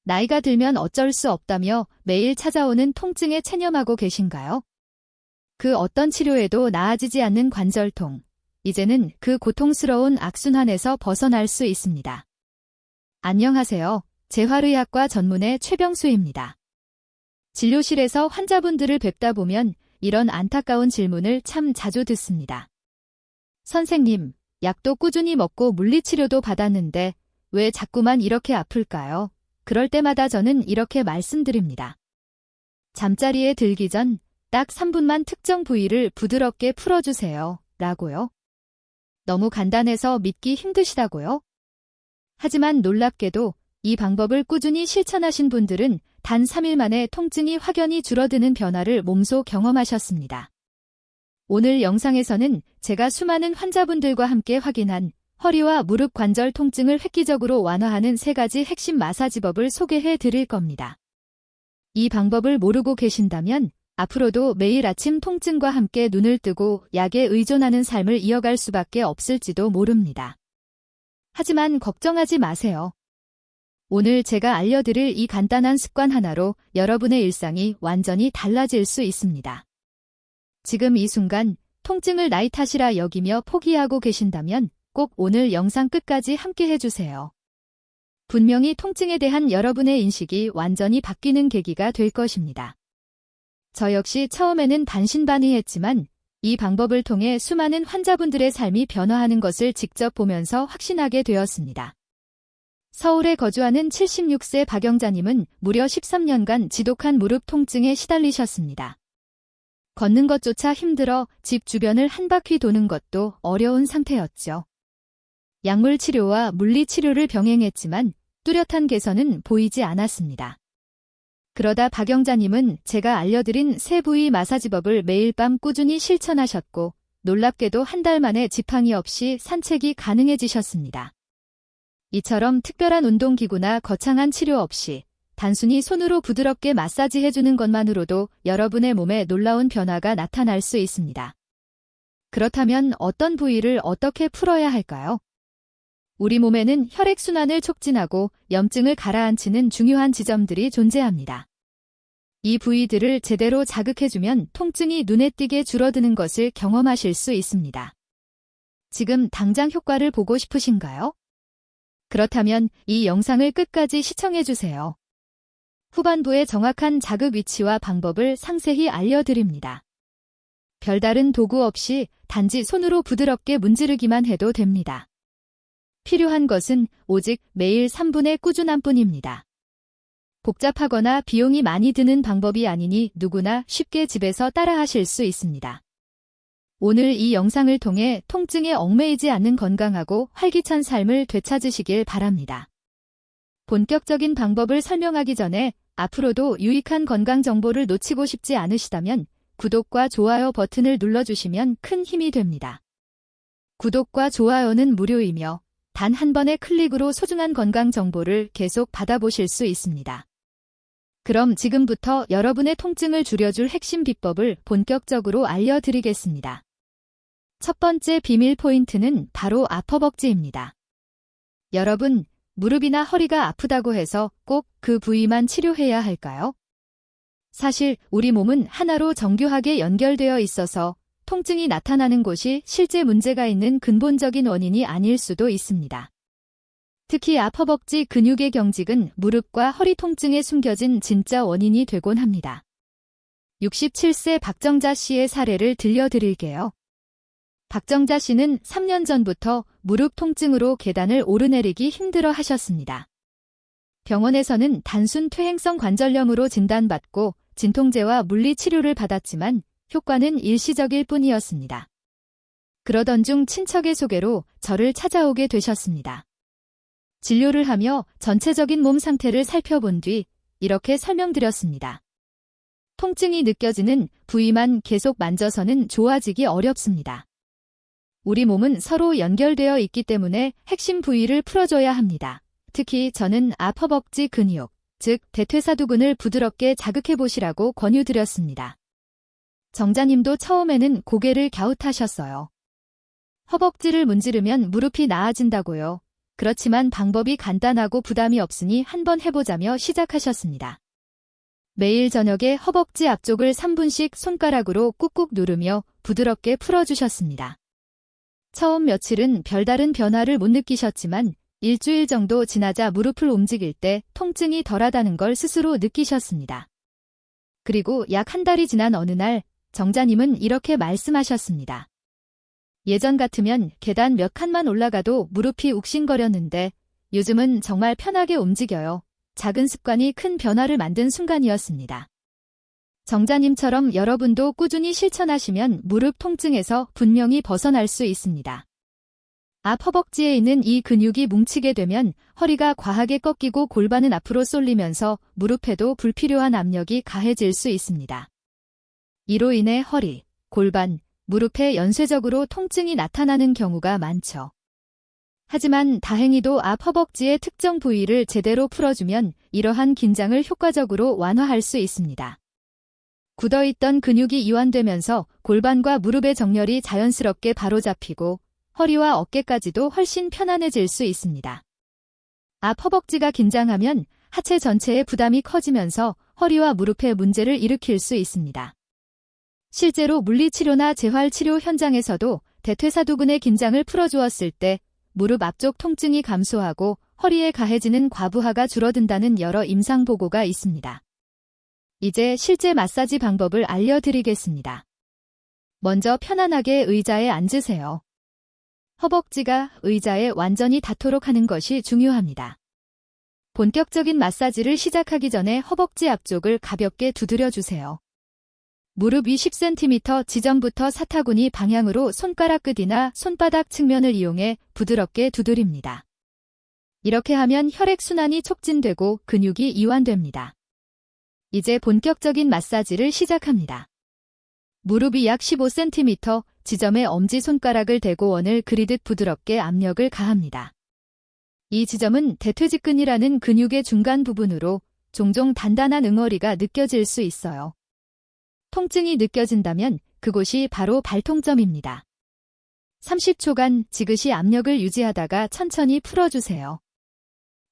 나이가 들면 어쩔 수 없다며 매일 찾아오는 통증에 체념하고 계신가요? 그 어떤 치료에도 나아지지 않는 관절통. 이제는 그 고통스러운 악순환에서 벗어날 수 있습니다. 안녕하세요. 재활의학과 전문의 최병수입니다. 진료실에서 환자분들을 뵙다 보면 이런 안타까운 질문을 참 자주 듣습니다. 선생님, 약도 꾸준히 먹고 물리치료도 받았는데 왜 자꾸만 이렇게 아플까요? 그럴 때마다 저는 이렇게 말씀드립니다. 잠자리에 들기 전 딱 3분만 특정 부위를 부드럽게 풀어주세요. 라고요. 너무 간단해서 믿기 힘드시다고요? 하지만 놀랍게도 이 방법을 꾸준히 실천하신 분들은 단 3일 만에 통증이 확연히 줄어드는 변화를 몸소 경험하셨습니다. 오늘 영상에서는 제가 수많은 환자분들과 함께 확인한 허리와 무릎 관절 통증을 획기적으로 완화하는 3가지 핵심 마사지법을 소개해 드릴 겁니다. 이 방법을 모르고 계신다면 앞으로도 매일 아침 통증과 함께 눈을 뜨고 약에 의존하는 삶을 이어갈 수밖에 없을지도 모릅니다. 하지만 걱정하지 마세요. 오늘 제가 알려드릴 이 간단한 습관 하나로 여러분의 일상이 완전히 달라질 수 있습니다. 지금 이 순간 통증을 나이 탓이라 여기며 포기하고 계신다면 꼭 오늘 영상 끝까지 함께 해주세요. 분명히 통증에 대한 여러분의 인식이 완전히 바뀌는 계기가 될 것입니다. 저 역시 처음에는 반신반의했지만 이 방법을 통해 수많은 환자분들의 삶이 변화하는 것을 직접 보면서 확신하게 되었습니다. 서울에 거주하는 76세 박영자님은 무려 13년간 지독한 무릎 통증에 시달리셨습니다. 걷는 것조차 힘들어 집 주변을 한 바퀴 도는 것도 어려운 상태였죠. 약물 치료와 물리 치료를 병행했지만 뚜렷한 개선은 보이지 않았습니다. 그러다 박영자님은 제가 알려드린 3부위 마사지법을 매일 밤 꾸준히 실천하셨고 놀랍게도 한 달 만에 지팡이 없이 산책이 가능해지셨습니다. 이처럼 특별한 운동기구나 거창한 치료 없이 단순히 손으로 부드럽게 마사지해주는 것만으로도 여러분의 몸에 놀라운 변화가 나타날 수 있습니다. 그렇다면 어떤 부위를 어떻게 풀어야 할까요? 우리 몸에는 혈액순환을 촉진하고 염증을 가라앉히는 중요한 지점들이 존재합니다. 이 부위들을 제대로 자극해주면 통증이 눈에 띄게 줄어드는 것을 경험하실 수 있습니다. 지금 당장 효과를 보고 싶으신가요? 그렇다면 이 영상을 끝까지 시청해주세요. 후반부의 정확한 자극 위치와 방법을 상세히 알려드립니다. 별다른 도구 없이 단지 손으로 부드럽게 문지르기만 해도 됩니다. 필요한 것은 오직 매일 3분의 꾸준함뿐입니다. 복잡하거나 비용이 많이 드는 방법이 아니니 누구나 쉽게 집에서 따라하실 수 있습니다. 오늘 이 영상을 통해 통증에 얽매이지 않는 건강하고 활기찬 삶을 되찾으시길 바랍니다. 본격적인 방법을 설명하기 전에 앞으로도 유익한 건강 정보를 놓치고 싶지 않으시다면 구독과 좋아요 버튼을 눌러주시면 큰 힘이 됩니다. 구독과 좋아요는 무료이며 단 한 번의 클릭으로 소중한 건강 정보를 계속 받아보실 수 있습니다. 그럼 지금부터 여러분의 통증을 줄여줄 핵심 비법을 본격적으로 알려드리겠습니다. 첫 번째 비밀 포인트는 바로 아퍼벅지입니다. 여러분, 무릎이나 허리가 아프다고 해서 꼭 그 부위만 치료해야 할까요? 사실 우리 몸은 하나로 정교하게 연결되어 있어서 통증이 나타나는 곳이 실제 문제가 있는 근본적인 원인이 아닐 수도 있습니다. 특히 아퍼벅지 근육의 경직은 무릎과 허리 통증에 숨겨진 진짜 원인이 되곤 합니다. 67세 박정자 씨의 사례를 들려드릴게요. 박정자 씨는 3년 전부터 무릎 통증으로 계단을 오르내리기 힘들어 하셨습니다. 병원에서는 단순 퇴행성 관절염으로 진단받고 진통제와 물리치료를 받았지만 효과는 일시적일 뿐이었습니다. 그러던 중 친척의 소개로 저를 찾아오게 되셨습니다. 진료를 하며 전체적인 몸 상태를 살펴본 뒤 이렇게 설명드렸습니다. 통증이 느껴지는 부위만 계속 만져서는 좋아지기 어렵습니다. 우리 몸은 서로 연결되어 있기 때문에 핵심 부위를 풀어줘야 합니다. 특히 저는 아퍼벅지 근육, 즉 대퇴사두근을 부드럽게 자극해보시라고 권유드렸습니다. 정자님도 처음에는 고개를 갸웃하셨어요. 허벅지를 문지르면 무릎이 나아진다고요. 그렇지만 방법이 간단하고 부담이 없으니 한번 해보자며 시작하셨습니다. 매일 저녁에 허벅지 앞쪽을 3분씩 손가락으로 꾹꾹 누르며 부드럽게 풀어주셨습니다. 처음 며칠은 별다른 변화를 못 느끼셨지만 일주일 정도 지나자 무릎을 움직일 때 통증이 덜하다는 걸 스스로 느끼셨습니다. 그리고 약 한 달이 지난 어느 날 정자님은 이렇게 말씀하셨습니다. 예전 같으면 계단 몇 칸만 올라가도 무릎이 욱신거렸는데 요즘은 정말 편하게 움직여요. 작은 습관이 큰 변화를 만든 순간이었습니다. 정자님처럼 여러분도 꾸준히 실천하시면 무릎 통증에서 분명히 벗어날 수 있습니다. 앞 허벅지에 있는 이 근육이 뭉치게 되면 허리가 과하게 꺾이고 골반은 앞으로 쏠리면서 무릎에도 불필요한 압력이 가해질 수 있습니다. 이로 인해 허리, 골반, 무릎에 연쇄적으로 통증이 나타나는 경우가 많죠. 하지만 다행히도 앞 허벅지의 특정 부위를 제대로 풀어주면 이러한 긴장을 효과적으로 완화할 수 있습니다. 굳어있던 근육이 이완되면서 골반과 무릎의 정렬이 자연스럽게 바로잡히고 허리와 어깨까지도 훨씬 편안해질 수 있습니다. 앞 허벅지가 긴장하면 하체 전체의 부담이 커지면서 허리와 무릎에 문제를 일으킬 수 있습니다. 실제로 물리치료나 재활치료 현장에서도 대퇴사두근의 긴장을 풀어주었을 때 무릎 앞쪽 통증이 감소하고 허리에 가해지는 과부하가 줄어든다는 여러 임상보고가 있습니다. 이제 실제 마사지 방법을 알려드리겠습니다. 먼저 편안하게 의자에 앉으세요. 허벅지가 의자에 완전히 닿도록 하는 것이 중요합니다. 본격적인 마사지를 시작하기 전에 허벅지 앞쪽을 가볍게 두드려주세요. 무릎 위 10cm 지점부터 사타구니 방향으로 손가락 끝이나 손바닥 측면을 이용해 부드럽게 두드립니다. 이렇게 하면 혈액순환이 촉진되고 근육이 이완됩니다. 이제 본격적인 마사지를 시작합니다. 무릎이 약 15cm 지점에 엄지손가락을 대고 원을 그리듯 부드럽게 압력을 가합니다. 이 지점은 대퇴직근이라는 근육의 중간 부분으로 종종 단단한 응어리가 느껴질 수 있어요. 통증이 느껴진다면 그곳이 바로 발통점입니다. 30초간 지그시 압력을 유지하다가 천천히 풀어주세요.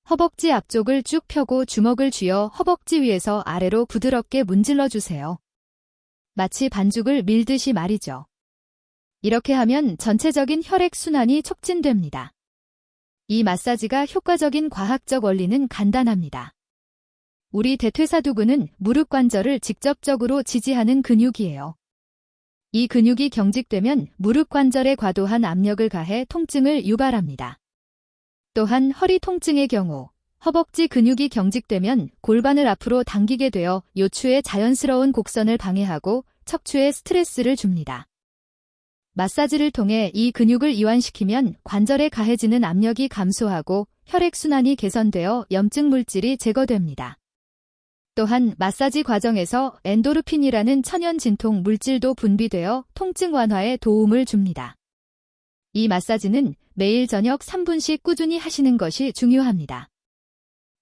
허벅지 앞쪽을 쭉 펴고 주먹을 쥐어 허벅지 위에서 아래로 부드럽게 문질러주세요. 마치 반죽을 밀듯이 말이죠. 이렇게 하면 전체적인 혈액순환이 촉진됩니다. 이 마사지가 효과적인 과학적 원리는 간단합니다. 우리 대퇴사두근은 무릎 관절을 직접적으로 지지하는 근육이에요. 이 근육이 경직되면 무릎 관절에 과도한 압력을 가해 통증을 유발합니다. 또한 허리 통증의 경우 허벅지 근육이 경직되면 골반을 앞으로 당기게 되어 요추의 자연스러운 곡선을 방해하고 척추에 스트레스를 줍니다. 마사지를 통해 이 근육을 이완시키면 관절에 가해지는 압력이 감소하고 혈액순환이 개선되어 염증 물질이 제거됩니다. 또한 마사지 과정에서 엔도르핀이라는 천연 진통 물질도 분비되어 통증 완화에 도움을 줍니다. 이 마사지는 매일 저녁 3분씩 꾸준히 하시는 것이 중요합니다.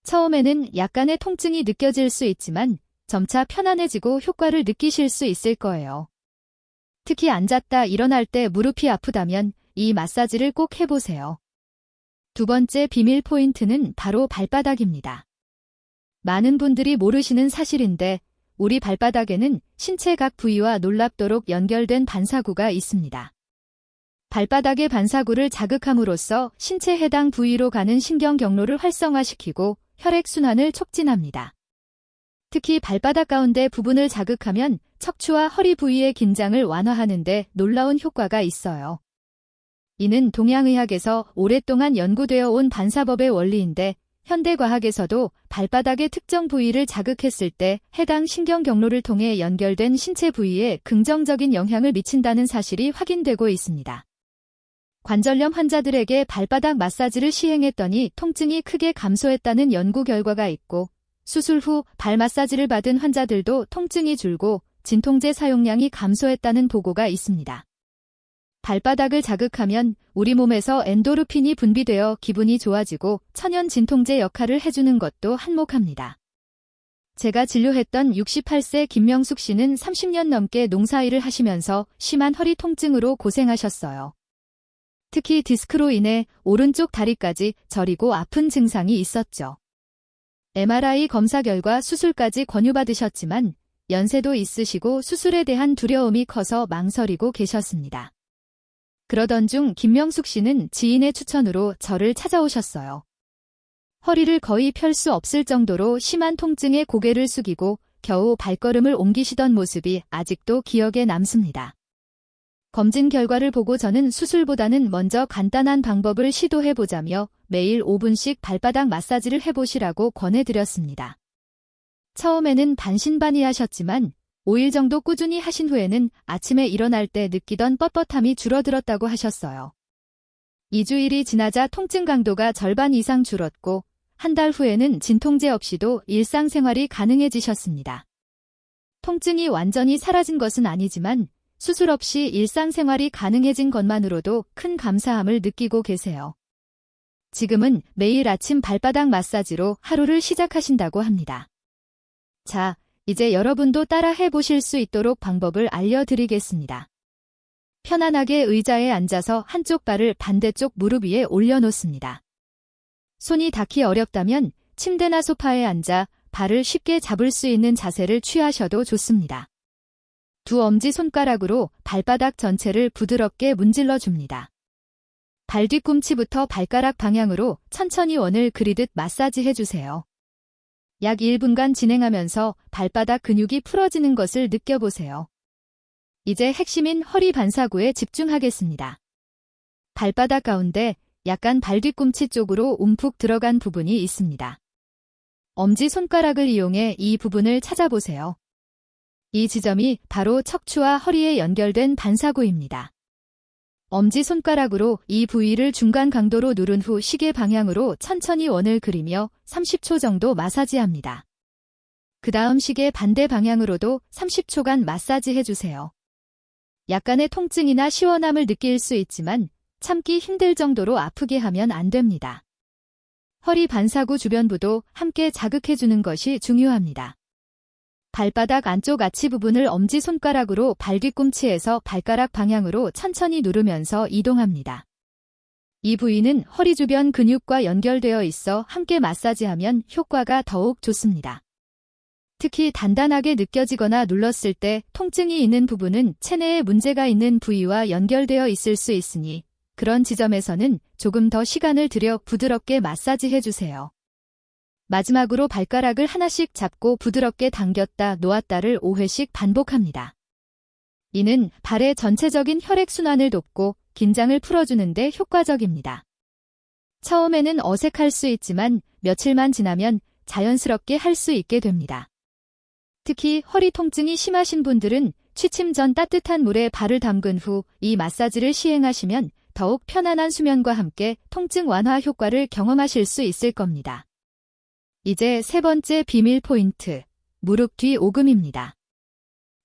처음에는 약간의 통증이 느껴질 수 있지만 점차 편안해지고 효과를 느끼실 수 있을 거예요. 특히 앉았다 일어날 때 무릎이 아프다면 이 마사지를 꼭 해보세요. 두 번째 비밀 포인트는 바로 발바닥입니다. 많은 분들이 모르시는 사실인데 우리 발바닥에는 신체 각 부위와 놀랍도록 연결된 반사구가 있습니다. 발바닥의 반사구를 자극함으로써 신체 해당 부위로 가는 신경 경로를 활성화시키고 혈액순환을 촉진합니다. 특히 발바닥 가운데 부분을 자극하면 척추와 허리 부위의 긴장을 완화하는 데 놀라운 효과가 있어요. 이는 동양의학에서 오랫동안 연구되어 온 반사법의 원리인데 현대과학에서도 발바닥의 특정 부위를 자극했을 때 해당 신경 경로를 통해 연결된 신체 부위에 긍정적인 영향을 미친다는 사실이 확인되고 있습니다. 관절염 환자들에게 발바닥 마사지를 시행했더니 통증이 크게 감소했다는 연구 결과가 있고 수술 후 발 마사지를 받은 환자들도 통증이 줄고 진통제 사용량이 감소했다는 보고가 있습니다. 발바닥을 자극하면 우리 몸에서 엔도르핀이 분비되어 기분이 좋아지고 천연 진통제 역할을 해주는 것도 한몫합니다. 제가 진료했던 68세 김명숙 씨는 30년 넘게 농사일을 하시면서 심한 허리 통증으로 고생하셨어요. 특히 디스크로 인해 오른쪽 다리까지 저리고 아픈 증상이 있었죠. MRI 검사 결과 수술까지 권유받으셨지만 연세도 있으시고 수술에 대한 두려움이 커서 망설이고 계셨습니다. 그러던 중 김명숙 씨는 지인의 추천으로 저를 찾아오셨어요. 허리를 거의 펼 수 없을 정도로 심한 통증에 고개를 숙이고 겨우 발걸음을 옮기시던 모습이 아직도 기억에 남습니다. 검진 결과를 보고 저는 수술보다는 먼저 간단한 방법을 시도해보자며 매일 5분씩 발바닥 마사지를 해보시라고 권해드렸습니다. 처음에는 반신반의하셨지만 5일 정도 꾸준히 하신 후에는 아침에 일어날 때 느끼던 뻣뻣함이 줄어들었다고 하셨어요. 2주일이 지나자 통증 강도가 절반 이상 줄었고 한 달 후에는 진통제 없이도 일상생활이 가능해지셨습니다. 통증이 완전히 사라진 것은 아니지만 수술 없이 일상생활이 가능해진 것만으로도 큰 감사함을 느끼고 계세요. 지금은 매일 아침 발바닥 마사지로 하루를 시작하신다고 합니다. 자, 이제 여러분도 따라 해보실 수 있도록 방법을 알려드리겠습니다. 편안하게 의자에 앉아서 한쪽 발을 반대쪽 무릎 위에 올려놓습니다. 손이 닿기 어렵다면 침대나 소파에 앉아 발을 쉽게 잡을 수 있는 자세를 취하셔도 좋습니다. 두 엄지손가락으로 발바닥 전체를 부드럽게 문질러 줍니다. 발 뒤꿈치부터 발가락 방향으로 천천히 원을 그리듯 마사지 해주세요. 약 1분간 진행하면서 발바닥 근육이 풀어지는 것을 느껴보세요. 이제 핵심인 허리 반사구에 집중하겠습니다. 발바닥 가운데 약간 발 뒤꿈치 쪽으로 움푹 들어간 부분이 있습니다. 엄지손가락을 이용해 이 부분을 찾아보세요. 이 지점이 바로 척추와 허리에 연결된 반사구입니다. 엄지손가락으로 이 부위를 중간 강도로 누른 후 시계 방향으로 천천히 원을 그리며 30초 정도 마사지합니다. 그 다음 시계 반대 방향으로도 30초간 마사지 해주세요. 약간의 통증이나 시원함을 느낄 수 있지만 참기 힘들 정도로 아프게 하면 안 됩니다. 허리 반사구 주변부도 함께 자극해주는 것이 중요합니다. 발바닥 안쪽 아치 부분을 엄지손가락으로 발 뒤꿈치에서 발가락 방향으로 천천히 누르면서 이동합니다. 이 부위는 허리 주변 근육과 연결되어 있어 함께 마사지하면 효과가 더욱 좋습니다. 특히 단단하게 느껴지거나 눌렀을 때 통증이 있는 부분은 체내에 문제가 있는 부위와 연결되어 있을 수 있으니 그런 지점에서는 조금 더 시간을 들여 부드럽게 마사지해주세요. 마지막으로 발가락을 하나씩 잡고 부드럽게 당겼다 놓았다를 5회씩 반복합니다. 이는 발의 전체적인 혈액순환을 돕고 긴장을 풀어주는 데 효과적입니다. 처음에는 어색할 수 있지만 며칠만 지나면 자연스럽게 할 수 있게 됩니다. 특히 허리 통증이 심하신 분들은 취침 전 따뜻한 물에 발을 담근 후 이 마사지를 시행하시면 더욱 편안한 수면과 함께 통증 완화 효과를 경험하실 수 있을 겁니다. 이제 세 번째 비밀 포인트, 무릎 뒤 오금입니다.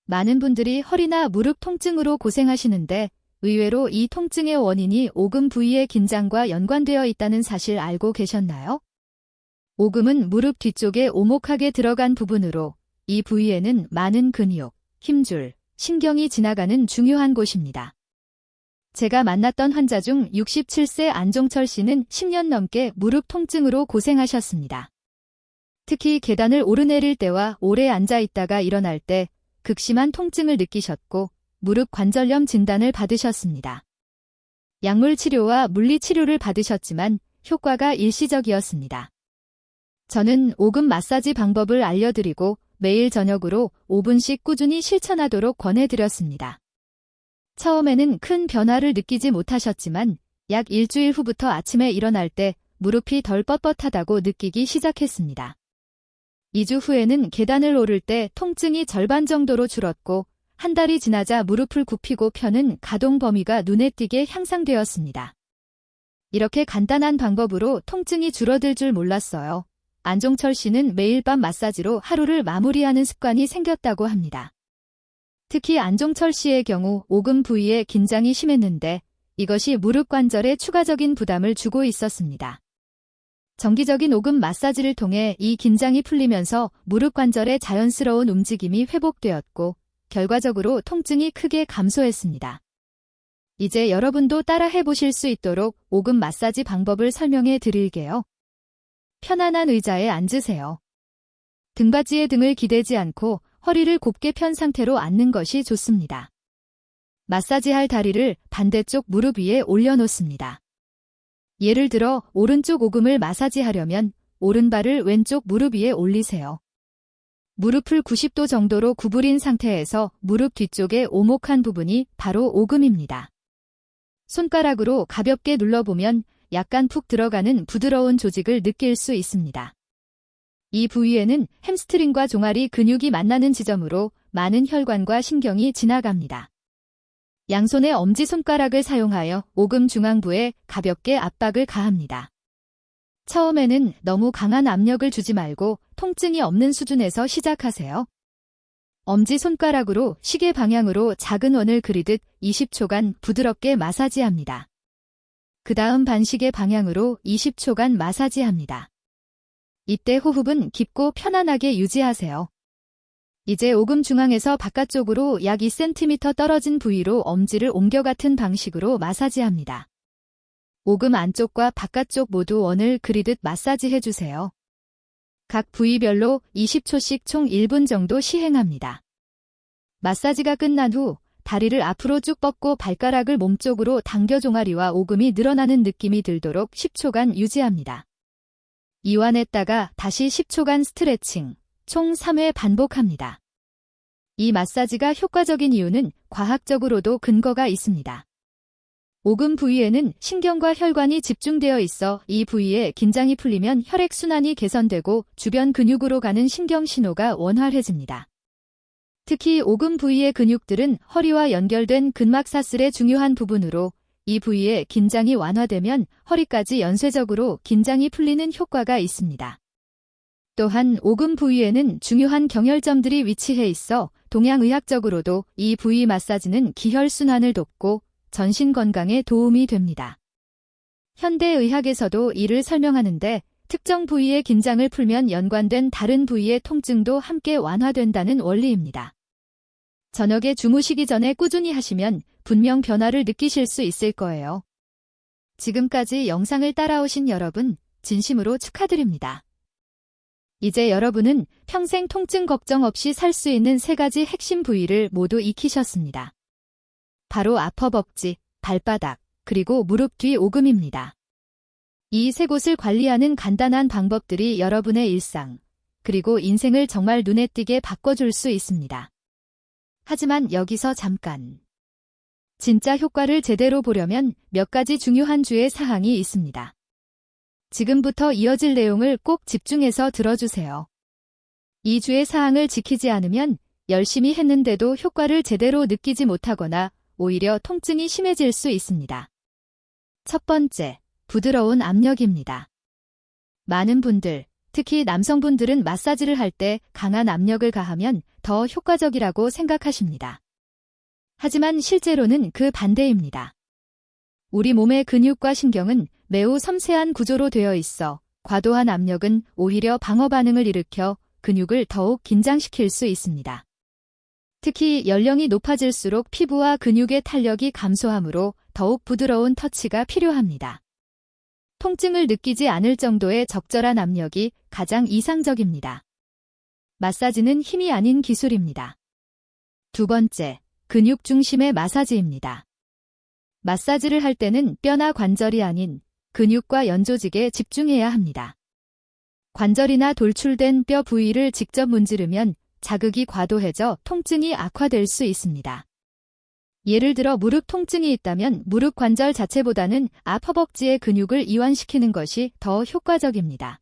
많은 분들이 허리나 무릎 통증으로 고생하시는데 의외로 이 통증의 원인이 오금 부위의 긴장과 연관되어 있다는 사실 알고 계셨나요? 오금은 무릎 뒤쪽에 오목하게 들어간 부분으로 이 부위에는 많은 근육, 힘줄, 신경이 지나가는 중요한 곳입니다. 제가 만났던 환자 중 67세 안종철 씨는 10년 넘게 무릎 통증으로 고생하셨습니다. 특히 계단을 오르내릴 때와 오래 앉아 있다가 일어날 때 극심한 통증을 느끼셨고 무릎 관절염 진단을 받으셨습니다. 약물 치료와 물리 치료를 받으셨지만 효과가 일시적이었습니다. 저는 오금 마사지 방법을 알려드리고 매일 저녁으로 5분씩 꾸준히 실천하도록 권해드렸습니다. 처음에는 큰 변화를 느끼지 못하셨지만 약 일주일 후부터 아침에 일어날 때 무릎이 덜 뻣뻣하다고 느끼기 시작했습니다. 2주 후에는 계단을 오를 때 통증이 절반 정도로 줄었고 한 달이 지나자 무릎을 굽히고 펴는 가동 범위가 눈에 띄게 향상되었습니다. 이렇게 간단한 방법으로 통증이 줄어들 줄 몰랐어요. 안종철 씨는 매일 밤 마사지로 하루를 마무리하는 습관이 생겼다고 합니다. 특히 안종철 씨의 경우 오금 부위에 긴장이 심했는데 이것이 무릎 관절에 추가적인 부담을 주고 있었습니다. 정기적인 오금 마사지를 통해 이 긴장이 풀리면서 무릎 관절의 자연스러운 움직임이 회복되었고 결과적으로 통증이 크게 감소했습니다. 이제 여러분도 따라 해보실 수 있도록 오금 마사지 방법을 설명해 드릴게요. 편안한 의자에 앉으세요. 등받이에 등을 기대지 않고 허리를 곱게 편 상태로 앉는 것이 좋습니다. 마사지할 다리를 반대쪽 무릎 위에 올려놓습니다. 예를 들어 오른쪽 오금을 마사지하려면 오른발을 왼쪽 무릎 위에 올리세요. 무릎을 90도 정도로 구부린 상태에서 무릎 뒤쪽에 오목한 부분이 바로 오금입니다. 손가락으로 가볍게 눌러보면 약간 푹 들어가는 부드러운 조직을 느낄 수 있습니다. 이 부위에는 햄스트링과 종아리 근육이 만나는 지점으로 많은 혈관과 신경이 지나갑니다. 양손의 엄지손가락을 사용하여 오금 중앙부에 가볍게 압박을 가합니다. 처음에는 너무 강한 압력을 주지 말고 통증이 없는 수준에서 시작하세요. 엄지손가락으로 시계 방향으로 작은 원을 그리듯 20초간 부드럽게 마사지합니다. 그 다음 반시계 방향으로 20초간 마사지합니다. 이때 호흡은 깊고 편안하게 유지하세요. 이제 오금 중앙에서 바깥쪽으로 약 2cm 떨어진 부위로 엄지를 옮겨 같은 방식으로 마사지합니다. 오금 안쪽과 바깥쪽 모두 원을 그리듯 마사지해주세요. 각 부위별로 20초씩 총 1분 정도 시행합니다. 마사지가 끝난 후 다리를 앞으로 쭉 뻗고 발가락을 몸쪽으로 당겨 종아리와 오금이 늘어나는 느낌이 들도록 10초간 유지합니다. 이완했다가 다시 10초간 스트레칭, 총 3회 반복합니다. 이 마사지가 효과적인 이유는 과학적으로도 근거가 있습니다. 오금 부위에는 신경과 혈관이 집중되어 있어 이 부위에 긴장이 풀리면 혈액순환이 개선되고 주변 근육으로 가는 신경 신호가 원활해집니다. 특히 오금 부위의 근육들은 허리와 연결된 근막사슬의 중요한 부분으로 이 부위의 긴장이 완화되면 허리까지 연쇄적으로 긴장이 풀리는 효과가 있습니다. 또한 오금 부위에는 중요한 경혈점들이 위치해 있어 동양의학적으로도 이 부위 마사지는 기혈순환을 돕고 전신 건강에 도움이 됩니다. 현대의학에서도 이를 설명하는데 특정 부위의 긴장을 풀면 연관된 다른 부위의 통증도 함께 완화된다는 원리입니다. 저녁에 주무시기 전에 꾸준히 하시면 분명 변화를 느끼실 수 있을 거예요. 지금까지 영상을 따라오신 여러분, 진심으로 축하드립니다. 이제 여러분은 평생 통증 걱정 없이 살 수 있는 3가지 핵심 부위를 모두 익히셨습니다. 바로 아퍼벅지, 발바닥, 그리고 무릎 뒤 오금입니다. 이 3곳을 관리하는 간단한 방법들이 여러분의 일상, 그리고 인생을 정말 눈에 띄게 바꿔줄 수 있습니다. 하지만 여기서 잠깐. 진짜 효과를 제대로 보려면 몇 가지 중요한 주의 사항이 있습니다. 지금부터 이어질 내용을 꼭 집중해서 들어주세요. 이 주의 사항을 지키지 않으면 열심히 했는데도 효과를 제대로 느끼지 못하거나 오히려 통증이 심해질 수 있습니다. 첫 번째, 부드러운 압력입니다. 많은 분들, 특히 남성분들은 마사지를 할 때 강한 압력을 가하면 더 효과적이라고 생각하십니다. 하지만 실제로는 그 반대입니다. 우리 몸의 근육과 신경은 매우 섬세한 구조로 되어 있어 과도한 압력은 오히려 방어 반응을 일으켜 근육을 더욱 긴장시킬 수 있습니다. 특히 연령이 높아질수록 피부와 근육의 탄력이 감소하므로 더욱 부드러운 터치가 필요합니다. 통증을 느끼지 않을 정도의 적절한 압력이 가장 이상적입니다. 마사지는 힘이 아닌 기술입니다. 두 번째, 근육 중심의 마사지입니다. 마사지를 할 때는 뼈나 관절이 아닌 근육과 연조직에 집중해야 합니다. 관절이나 돌출된 뼈 부위를 직접 문지르면 자극이 과도해져 통증이 악화될 수 있습니다. 예를 들어 무릎 통증이 있다면 무릎 관절 자체보다는 아퍼벅지의 근육을 이완시키는 것이 더 효과적입니다.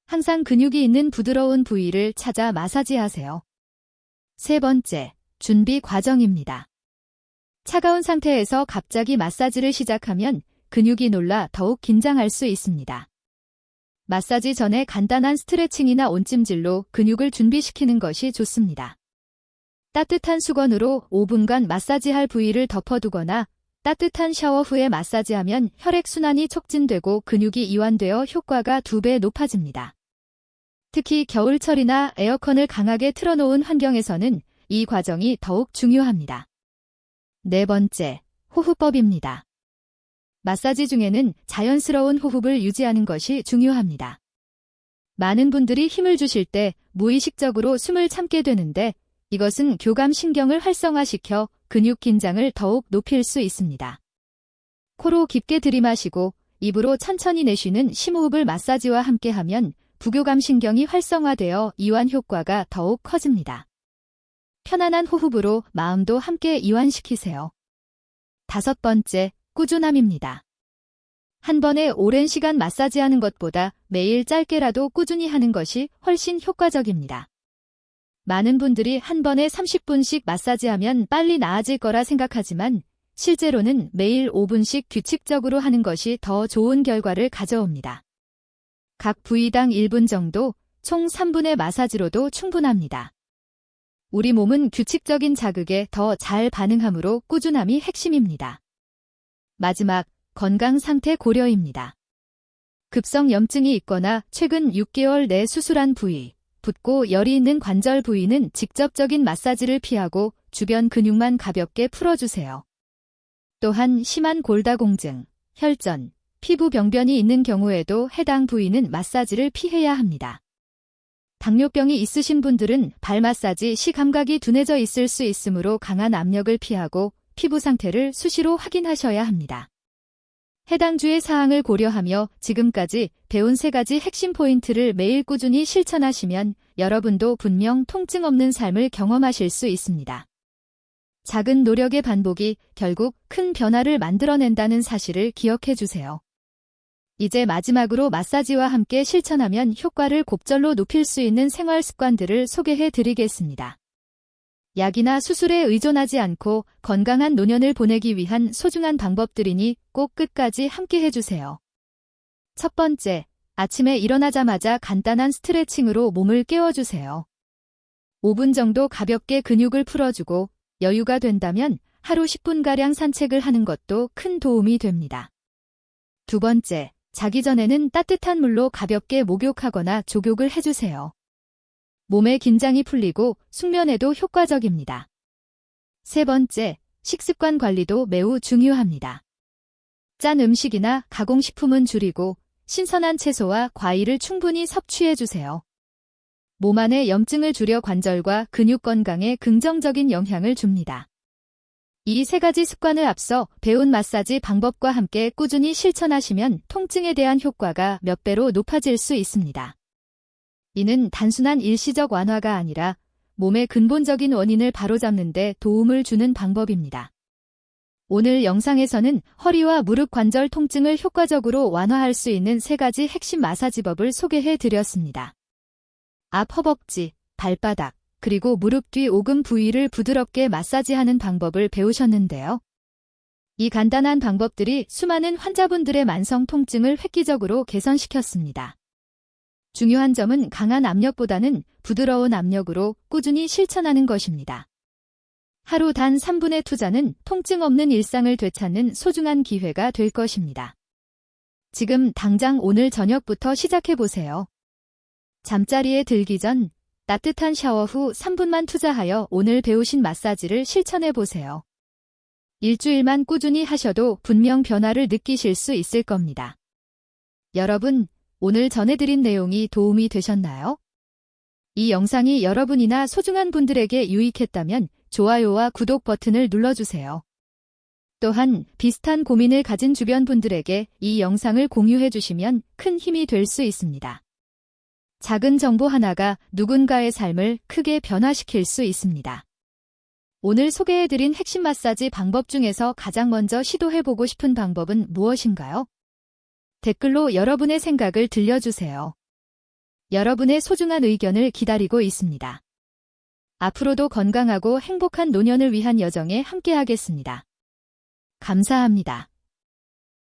항상 근육이 있는 부드러운 부위를 찾아 마사지하세요. 세 번째, 준비 과정입니다. 차가운 상태에서 갑자기 마사지를 시작하면 근육이 놀라 더욱 긴장할 수 있습니다. 마사지 전에 간단한 스트레칭이나 온찜질로 근육을 준비시키는 것이 좋습니다. 따뜻한 수건으로 5분간 마사지할 부위를 덮어두거나 따뜻한 샤워 후에 마사지하면 혈액순환이 촉진되고 근육이 이완되어 효과가 2배 높아집니다. 특히 겨울철이나 에어컨을 강하게 틀어놓은 환경에서는 이 과정이 더욱 중요합니다. 네 번째, 호흡법입니다. 마사지 중에는 자연스러운 호흡을 유지하는 것이 중요합니다. 많은 분들이 힘을 주실 때 무의식적으로 숨을 참게 되는데 이것은 교감신경을 활성화시켜 근육 긴장을 더욱 높일 수 있습니다. 코로 깊게 들이마시고 입으로 천천히 내쉬는 심호흡을 마사지와 함께하면 부교감신경이 활성화되어 이완 효과가 더욱 커집니다. 편안한 호흡으로 마음도 함께 이완시키세요. 5번째, 꾸준함입니다. 한 번에 오랜 시간 마사지하는 것보다 매일 짧게라도 꾸준히 하는 것이 훨씬 효과적입니다. 많은 분들이 한 번에 30분씩 마사지하면 빨리 나아질 거라 생각하지만 실제로는 매일 5분씩 규칙적으로 하는 것이 더 좋은 결과를 가져옵니다. 각 부위당 1분 정도, 총 3분의 마사지로도 충분합니다. 우리 몸은 규칙적인 자극에 더 잘 반응하므로 꾸준함이 핵심입니다. 마지막, 건강 상태 고려입니다. 급성 염증이 있거나 최근 6개월 내 수술한 부위, 붓고 열이 있는 관절 부위는 직접적인 마사지를 피하고 주변 근육만 가볍게 풀어주세요. 또한 심한 골다공증, 혈전, 피부 병변이 있는 경우에도 해당 부위는 마사지를 피해야 합니다. 당뇨병이 있으신 분들은 발 마사지 시 감각이 둔해져 있을 수 있으므로 강한 압력을 피하고 피부 상태를 수시로 확인하셔야 합니다. 해당 주의 사항을 고려하며 지금까지 배운 3가지 핵심 포인트를 매일 꾸준히 실천하시면 여러분도 분명 통증 없는 삶을 경험하실 수 있습니다. 작은 노력의 반복이 결국 큰 변화를 만들어낸다는 사실을 기억해 주세요. 이제 마지막으로 마사지와 함께 실천하면 효과를 곱절로 높일 수 있는 생활 습관들을 소개해 드리겠습니다. 약이나 수술에 의존하지 않고 건강한 노년을 보내기 위한 소중한 방법들이니 꼭 끝까지 함께 해주세요. 첫 번째, 아침에 일어나자마자 간단한 스트레칭으로 몸을 깨워주세요. 5분 정도 가볍게 근육을 풀어주고 여유가 된다면 하루 10분가량 산책을 하는 것도 큰 도움이 됩니다. 두 번째, 자기 전에는 따뜻한 물로 가볍게 목욕하거나 족욕을 해주세요. 몸의 긴장이 풀리고 숙면에도 효과적입니다. 세 번째, 식습관 관리도 매우 중요합니다. 짠 음식이나 가공식품은 줄이고 신선한 채소와 과일을 충분히 섭취해주세요. 몸 안의 염증을 줄여 관절과 근육 건강에 긍정적인 영향을 줍니다. 이 3가지 습관을 앞서 배운 마사지 방법과 함께 꾸준히 실천하시면 통증에 대한 효과가 몇 배로 높아질 수 있습니다. 이는 단순한 일시적 완화가 아니라 몸의 근본적인 원인을 바로잡는 데 도움을 주는 방법입니다. 오늘 영상에서는 허리와 무릎 관절 통증을 효과적으로 완화할 수 있는 3가지 핵심 마사지법을 소개해 드렸습니다. 앞 허벅지, 발바닥, 그리고 무릎 뒤 오금 부위를 부드럽게 마사지하는 방법을 배우셨는데요. 이 간단한 방법들이 수많은 환자분들의 만성 통증을 획기적으로 개선시켰습니다. 중요한 점은 강한 압력보다는 부드러운 압력으로 꾸준히 실천하는 것입니다. 하루 단 3분의 투자는 통증 없는 일상을 되찾는 소중한 기회가 될 것입니다. 지금 당장 오늘 저녁부터 시작해보세요. 잠자리에 들기 전 따뜻한 샤워 후 3분만 투자하여 오늘 배우신 마사지를 실천해보세요. 일주일만 꾸준히 하셔도 분명 변화를 느끼실 수 있을 겁니다. 여러분, 오늘 전해드린 내용이 도움이 되셨나요? 이 영상이 여러분이나 소중한 분들에게 유익했다면 좋아요와 구독 버튼을 눌러주세요. 또한 비슷한 고민을 가진 주변 분들에게 이 영상을 공유해 주시면 큰 힘이 될 수 있습니다. 작은 정보 하나가 누군가의 삶을 크게 변화시킬 수 있습니다. 오늘 소개해드린 핵심 마사지 방법 중에서 가장 먼저 시도해보고 싶은 방법은 무엇인가요? 댓글로 여러분의 생각을 들려주세요. 여러분의 소중한 의견을 기다리고 있습니다. 앞으로도 건강하고 행복한 노년을 위한 여정에 함께하겠습니다. 감사합니다.